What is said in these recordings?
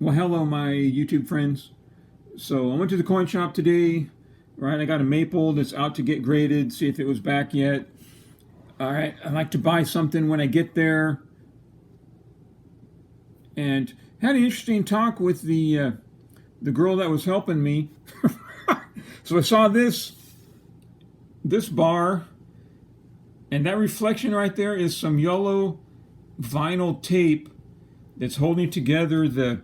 Well, hello, my YouTube friends. So I went to the coin shop today, right? I got a maple that's out to get graded, see if it was back yet. All right, I like to buy something when I get there. And had an interesting talk with the girl that was helping me. So I saw this bar, and that reflection right there is some yellow vinyl tape that's holding together the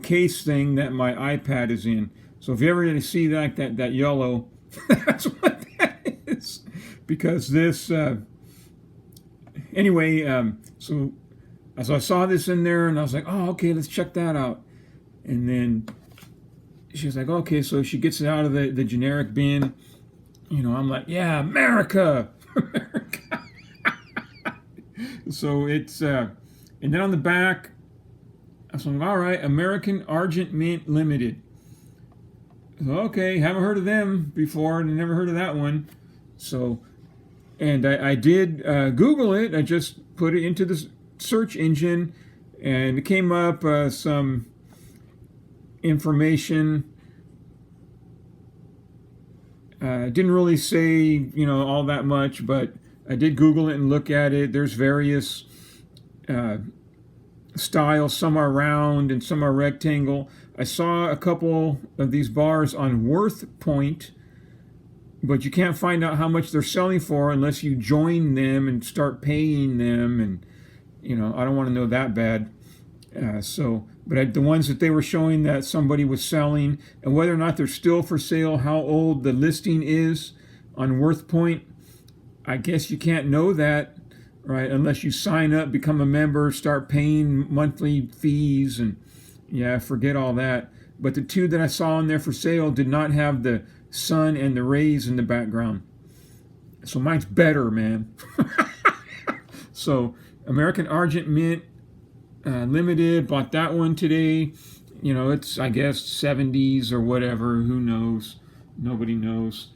case thing that my iPad is in. So if you ever see that yellow, that's what that is. Because this, anyway, so as I saw this in there, and I was like, oh, okay, let's check that out. And then she was like, okay, so she gets it out of the generic bin. You know, I'm like, yeah, MERICA! America. So it's, and then on the back, I was like, all right, American Argent Mint Limited. So, okay, haven't heard of them before, and never heard of that one. So, and I did Google it. I just put it into the search engine, and it came up some information. Didn't really say, you know, all that much, but I did Google it and look at it. There's various styles. Some are round and some are rectangle. I saw a couple of these bars on Worth Point, but you can't find out how much they're selling for unless you join them and start paying them. And, you know, I don't want to know that bad. But the ones that they were showing that somebody was selling, and whether or not they're still for sale, how old the listing is on Worth Point, I guess you can't know that, right? Unless you sign up, become a member, start paying monthly fees, and yeah, forget all that. But the two that I saw in there for sale did not have the sun and the rays in the background. So mine's better, man. So American Argent Mint Limited, bought that one today. You know, it's, I guess, 70s or whatever. Who knows? Nobody knows.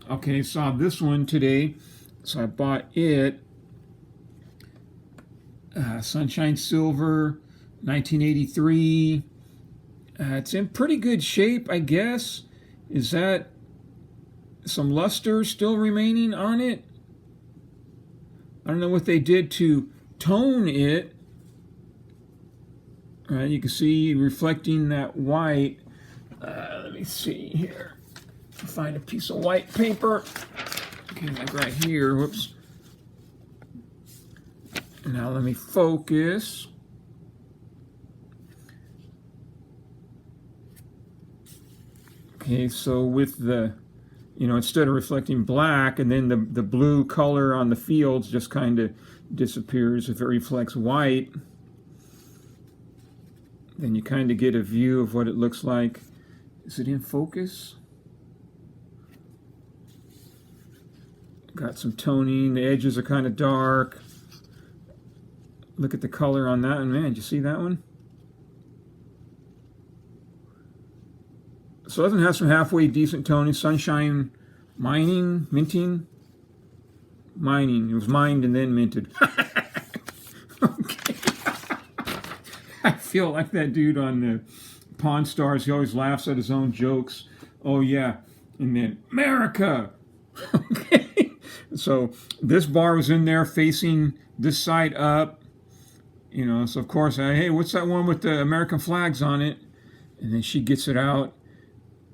Okay, saw this one today. So I bought it. Sunshine Silver, 1983. It's in pretty good shape, I guess. Is that some luster still remaining on it? I don't know what they did to tone it. You can see reflecting that white. Let me see here. Find a piece of white paper. Okay, like right here. Whoops. Now let me focus. Okay, so with the, you know, instead of reflecting black, and then the blue color on the fields just kind of disappears. If it reflects white, then you kind of get a view of what it looks like. Is it in focus? Got some toning. The edges are kind of dark. Look at the color on that one. Man, did you see that one? So it doesn't have some halfway decent toning. Sunshine minting. It was mined and then minted. Okay. I feel like that dude on the Pawn Stars. He always laughs at his own jokes. Oh yeah, and then MERICA. Okay. So this bar was in there facing this side up. You know, so of course, hey, what's that one with the American flags on it? And then she gets it out.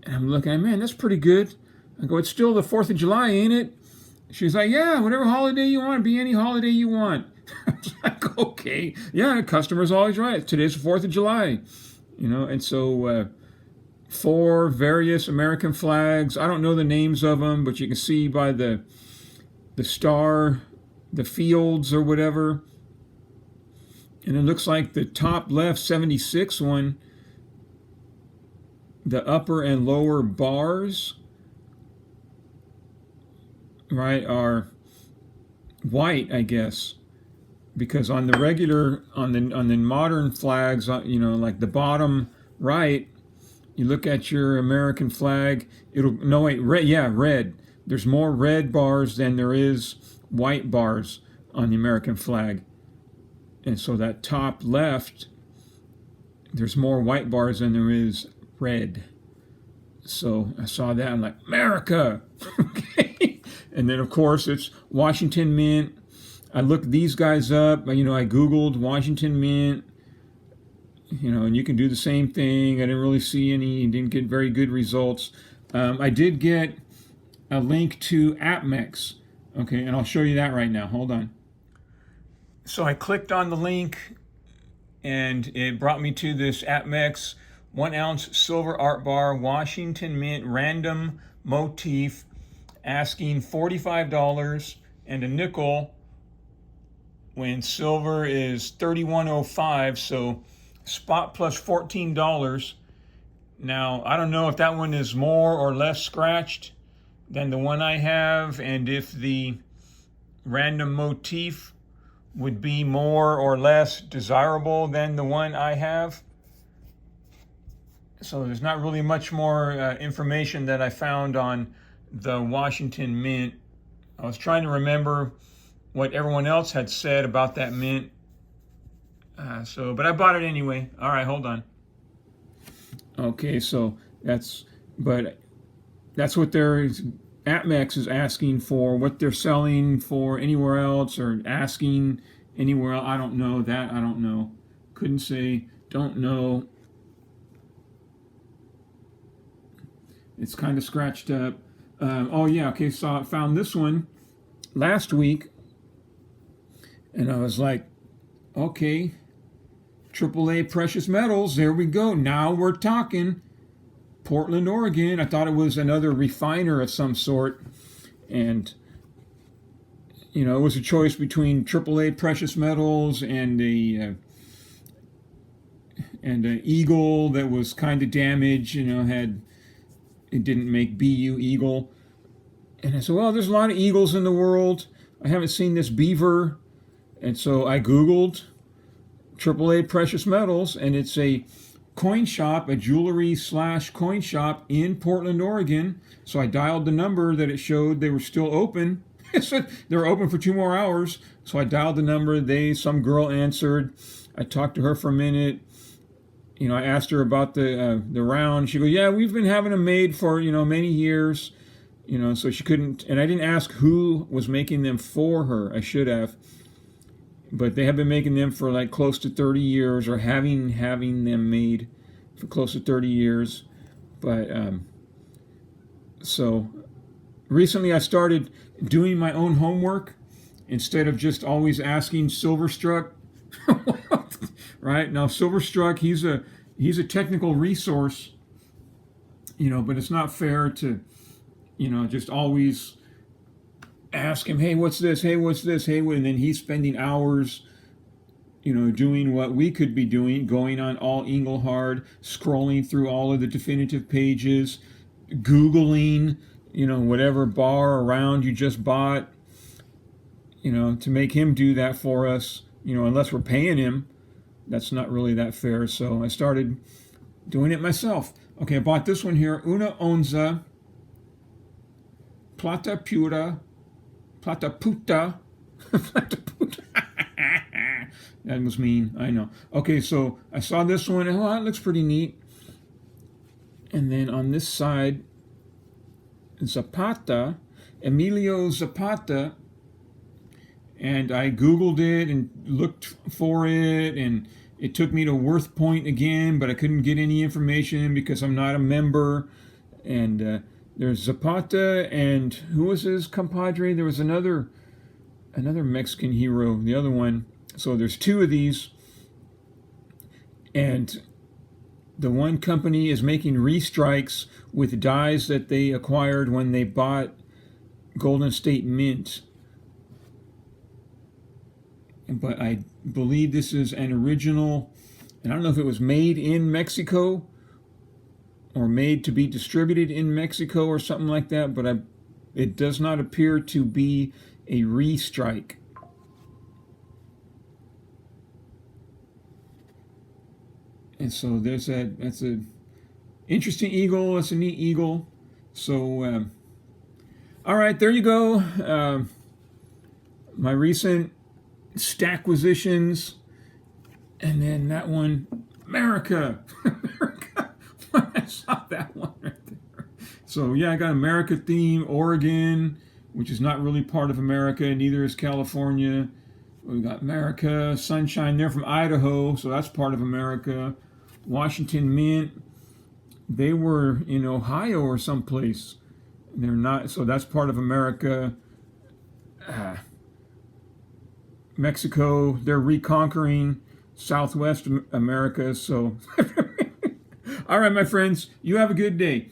And I'm looking at, man, that's pretty good. I go, it's still the 4th of July, ain't it? She's like, yeah, whatever holiday you want, be any holiday you want. I was like, okay. Yeah, the customer's always right. Today's the 4th of July. You know, and so 4 various American flags. I don't know the names of them, but you can see by the star, the fields or whatever. And it looks like the top left 76 one, the upper and lower bars, right, are white, I guess, because on the regular, on the modern flags, you know, like the bottom right, you look at your American flag, red. There's more red bars than there is white bars on the American flag. And so that top left there's more white bars than there is red. So I saw that, I'm like, MERICA! Okay. And then, of course, it's Washington Mint. I looked these guys up. I Googled Washington Mint, and you can do the same thing. I didn't really see didn't get very good results. I did get a link to AppMex. Okay, and I'll show you that right now. Hold on. So I clicked on the link, and it brought me to this AppMex 1 ounce silver art bar, Washington Mint, random motif, asking $45 and a nickel when silver is $31.05, so spot plus $14. Now, I don't know if that one is more or less scratched than the one I have, and if the random motif would be more or less desirable than the one I have. So there's not really much more information that I found on the Washington Mint. I was trying to remember what everyone else had said about that mint. But I bought it anyway. All right, hold on. Okay, so that's what their AppMex is asking for, what they're selling for anywhere else or asking anywhere else. I don't know that. I don't know. Couldn't say. Don't know. It's kind of scratched up. Oh yeah, okay, so I found this one last week, and I was like, okay, AAA precious metals, there we go. Now we're talking. Portland, Oregon. I thought it was another refiner of some sort, and it was a choice between AAA precious metals and an eagle that was kind of damaged. It didn't make BU Eagle. And I said, well, there's a lot of eagles in the world. I haven't seen this beaver. And so I Googled AAA precious metals, and it's a coin shop, a jewelry / coin shop in Portland, Oregon. So I dialed the number that it showed they were still open. It said they were open for 2 more hours. So I dialed the number. Some girl answered. I talked to her for a minute. I asked her about the round. She goes, yeah, we've been having them made for, many years. So she couldn't, and I didn't ask who was making them for her. I should have. But they have been making them for like close to 30 years, or having them made for close to 30 years. But so recently I started doing my own homework instead of just always asking Silverstruck. Right now, Silverstruck, he's a technical resource, but it's not fair to, just always ask him, hey, what's this? Hey, what's this? Hey, and then he's spending hours, doing what we could be doing, going on all Engelhard, scrolling through all of the definitive pages, Googling, whatever bar or round you just bought, to make him do that for us, unless we're paying him. That's not really that fair. So I started doing it myself. Okay, I bought this one here, Una Onza, Plata Pura, Plata Puta. Plata Puta. That was mean, I know. Okay, so I saw this one, and it looks pretty neat. And then on this side, Zapata, Emilio Zapata, and I Googled it and looked for it, and it took me to Worth Point again, but I couldn't get any information because I'm not a member. And there's Zapata, and who was his compadre? There was another Mexican hero, the other one. So there's 2 of these, and the one company is making restrikes with dies that they acquired when they bought Golden State Mint. But I believe this is an original, and I don't know if it was made in Mexico or made to be distributed in Mexico or something like that, but it does not appear to be a restrike. And so that's a interesting eagle. That's a neat eagle. So, all right, there you go. My recent stackwisitions, and then that one America. America. I saw that one right there. So yeah, I got America theme. Oregon, which is not really part of America, neither is California. We got America, Sunshine. They're from Idaho, so that's part of America. Washington Mint. They were in Ohio or someplace. They're not, so that's part of America. Mexico, they're reconquering Southwest America. So, all right, my friends, you have a good day.